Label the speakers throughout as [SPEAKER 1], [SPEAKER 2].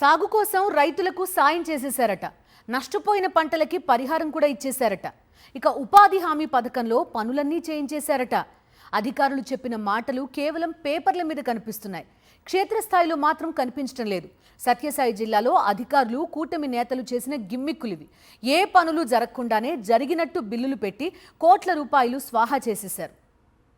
[SPEAKER 1] సాగు కోసం రైతులకు సాయం చేసేశారట. నష్టపోయిన పంటలకి పరిహారం కూడా ఇచ్చేశారట. ఇక ఉపాధి హామీ పథకంలో పనులన్నీ చేయించేశారట. అధికారులు చెప్పిన మాటలు కేవలం పేపర్ల మీద కనిపిస్తున్నాయి, క్షేత్రస్థాయిలో మాత్రం కనిపించడం లేదు. సత్యసాయి జిల్లాలో అధికారులు కూటమి నేతలు చేసిన గిమ్మిక్కులివి. ఏ పనులు జరగకుండానే జరిగినట్టు బిల్లులు పెట్టి కోట్ల రూపాయలు స్వాహా చేసేశారు.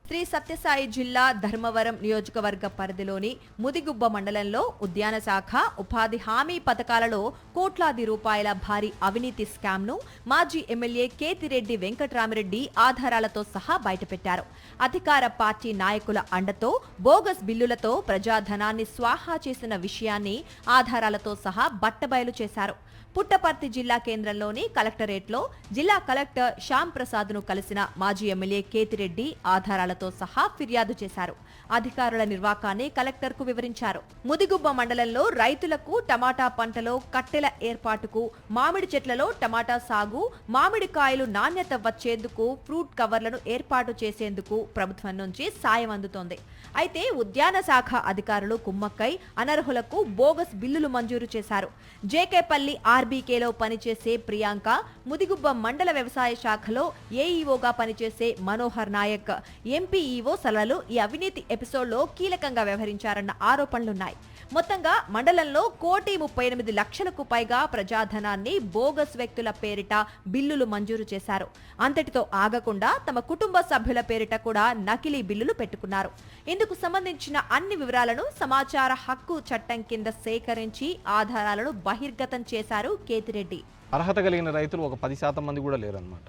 [SPEAKER 2] శ్రీ సత్యసాయి జిల్లా ధర్మవరం నియోజకవర్గ పరిధిలోని ముదిగుబ్బ మండలంలో ఉద్యాన శాఖ ఉపాధి హామీ పథకాలలో కోట్లాది రూపాయల భారీ అవినీతి స్కామ్ను మాజీ ఎమ్మెల్యే కేతిరెడ్డి వెంకట్రామిరెడ్డి ఆధారాలతో సహా బయటపెట్టారు. అధికార పార్టీ నాయకుల అండతో బోగస్ బిల్లులతో ప్రజాధనాన్ని స్వాహా చేసిన విషయాన్ని ఆధారాలతో సహా బట్టబయలు చేశారు. పుట్టపర్తి జిల్లా కేంద్రంలోని కలెక్టరేట్లో జిల్లా కలెక్టర్ శ్యామ్ ప్రసాద్ ను కలిసిన మాజీ ఎమ్మెల్యే కేతిరెడ్డి ఆధారాలతో సహా ఫిర్యాదు చేశారు. అధికారుల నిర్వాకాన్ని కలెక్టర్ కు వివరించారు. ముదిగుబ్బ మండలంలో రైతులకు టమాటా పంటలో కట్టెల ఏర్పాటుకు, మామిడి చెట్లలో టమాటా సాగు, మామిడికాయలు నాణ్యత వచ్చేందుకు ఫ్రూట్ కవర్లను ఏర్పాటు చేసేందుకు ప్రభుత్వం నుంచి సాయం అందుతోంది. అయితే ఉద్యాన శాఖ అధికారులు కుమ్మక్కై అనర్హులకు బోగస్ బిల్లులు మంజూరు చేశారు. జేకేపల్లి ఆర్బీకేలో పనిచేసే ప్రియాంక, ముదిగుబ్బ మండల వ్యవసాయ శాఖలో ఏఈఓగా పనిచేసే మనోహర్ నాయక్, ఎంపీఈఓ సలలు ఈ అవినీతి ఎపిసోడ్లో కీలకంగా వ్యవహరించారన్న ఆరోపణలున్నాయి. మొత్తంగా మండలంలో 1,38,00,000కు పైగా ప్రజాధనాన్ని బోగస్ వ్యక్తుల పేరిట బిల్లులు మంజూరు చేశారు. అంతటితో ఆగకుండా తమ కుటుంబ సభ్యుల పేరిట కూడా నకిలీ బిల్లులు పెట్టుకున్నారు. ఇందుకు సంబంధించిన అన్ని వివరాలను సమాచార హక్కు చట్టం కింద సేకరించి ఆధారాలను బహిర్గతం చేశారు కేతిరెడ్డి.
[SPEAKER 3] అర్హత కలిగిన రైతులు ఒక 10% మంది కూడా లేరన్నమాట.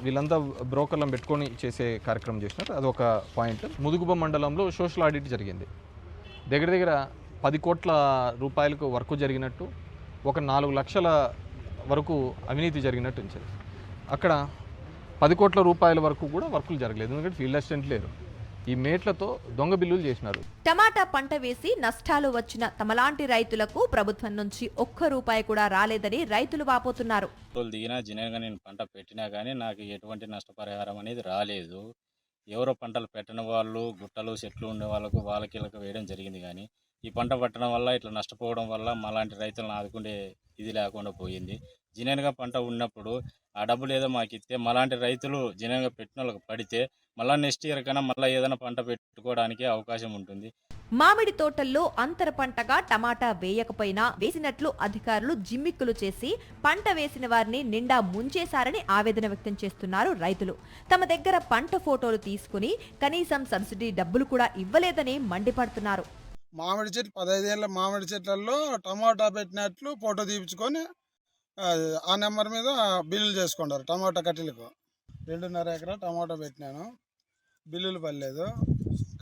[SPEAKER 3] వీళ్ళంతా బ్రోకర్లను పెట్టుకొని చేసే కార్యక్రమం చేసినారు. అదొక పాయింట్. ముదుగుబ మండలంలో సోషల్ ఆడిట్ జరిగింది. దగ్గర 10 కోట్ల రూపాయలకు వర్క్ జరిగినట్టు, ఒక 4 లక్షల వరకు అవినీతి జరిగినట్టు ఉంచారు. అక్కడ 10 కోట్ల రూపాయల వరకు కూడా వర్కులు జరగలేదు, ఎందుకంటే ఫీల్డ్ అసిస్టెంట్ లేరు. ఈ మేట్లతో దొంగ బిల్లులు చేసినారు.
[SPEAKER 2] టమాటా పంట వేసి నష్టాలు వచ్చిన తమలాంటి రైతులకు ప్రభుత్వం నుంచి ఒక్క రూపాయి కూడా రాలేదని రైతులు వాపోతున్నారు.
[SPEAKER 4] దిగినా జినగా నేను పంట పెట్టినా కానీ నాకు ఎటువంటి నష్టపరిహారం అనేది రాలేదు. ఎవరో పంటలు పెట్టని వాళ్ళు, గుట్టలు చెట్లు ఉండే వాళ్ళకు వాళ్ళకి వేయడం జరిగింది. కానీ ఈ పంట పట్టడం వల్ల ఇట్లా నష్టపోవడం వల్ల మాలాంటి రైతులను ఆదుకునే ఇది లేకుండా పోయింది. జినగా పంట ఉన్నప్పుడు ఆ డబ్బులు ఏదో మాకు ఇస్తే మాలాంటి రైతులు జినగా పెట్టిన వాళ్ళకి పడితే మళ్ళీ నెక్స్ట్ ఇయర్ కన్నా మళ్ళీ ఏదైనా పంట పెట్టుకోవడానికి అవకాశం ఉంటుంది.
[SPEAKER 2] మామిడి తోటల్లో అంతర పంటగా టమాటా వేయకపోయినా వేసినట్లు అధికారులు జిమ్మిక్కులు చేసి పంట వేసిన వారిని నిండా ముంచేశారని ఆవేదన వ్యక్తం చేస్తున్నారు రైతులు. తమ దగ్గర పంట ఫోటోలు తీసుకుని కనీసం సబ్సిడీ డబ్బులు కూడా ఇవ్వలేదని మండిపడుతున్నారు.
[SPEAKER 5] మామిడి చెట్లు 15 ఏళ్ళ మామిడి చెట్లలో టమాటా పెట్టినట్లు ఫోటో తీపించుకొని ఆ నెంబర్ మీద బిల్లులు చేసుకుంటారు. టమాటా కట్టెలకు 2.5 ఎకరా టమాటా పెట్టినాను, బిల్లులు పడలేదు.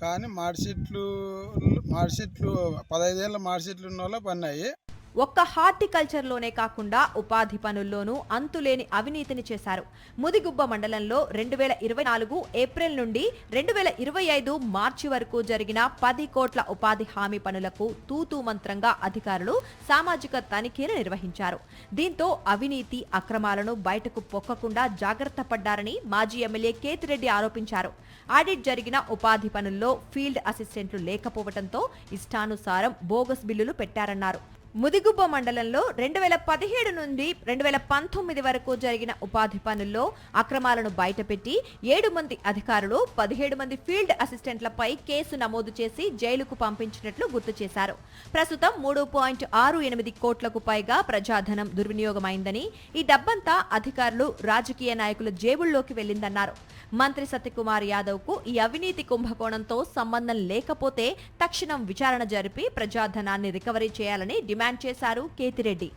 [SPEAKER 5] కానీ మాడి చెట్లు 15 ఏళ్ళ మాడి చెట్లు ఉన్న వాళ్ళు పన్నాయి.
[SPEAKER 2] ఒక్క హార్టికల్చర్లోనే కాకుండా ఉపాధి పనుల్లోనూ అంతులేని అవినీతిని చేశారు. ముదిగుబ్బ మండలంలో 2024 ఏప్రిల్ నుండి 2025 మార్చి వరకు జరిగిన 10 కోట్ల ఉపాధి హామీ పనులకు తూతూ మంత్రంగా అధికారులు సామాజిక తనిఖీలు నిర్వహించారు. దీంతో అవినీతి అక్రమాలను బయటకు పొక్కకుండా జాగ్రత్త పడ్డారని మాజీ ఎమ్మెల్యే కేతిరెడ్డి ఆరోపించారు. ఆడిట్ జరిగిన ఉపాధి పనుల్లో ఫీల్డ్ అసిస్టెంట్లు లేకపోవడంతో ఇష్టానుసారం బోగస్ బిల్లులు పెట్టారన్నారు. ముదిగుబ్బ మండలంలో 2017 నుండి 2019 వరకు జరిగిన ఉపాధి పనుల్లో అక్రమాలను బయటపెట్టి 7 మంది అధికారులు 17 మంది ఫీల్డ్ అసిస్టెంట్లపై కేసు నమోదు చేసి జైలుకు పంపించినట్లు గుర్తు చేశారు. ప్రస్తుతం 3.68 కోట్లకు పైగా ప్రజాధనం దుర్వినియోగమైందని, ఈ డబ్బంతా అధికారులు రాజకీయ నాయకుల జేబుల్లోకి వెళ్లిందన్నారు. మంత్రి సత్యకుమార్ యాదవ్ కు ఈ అవినీతి కుంభకోణంతో సంబంధం లేకపోతే తక్షణం విచారణ జరిపి ప్రజాధనాన్ని రికవరీ చేయాలని డిమాండ్ చేశారు కేతిరెడ్డి.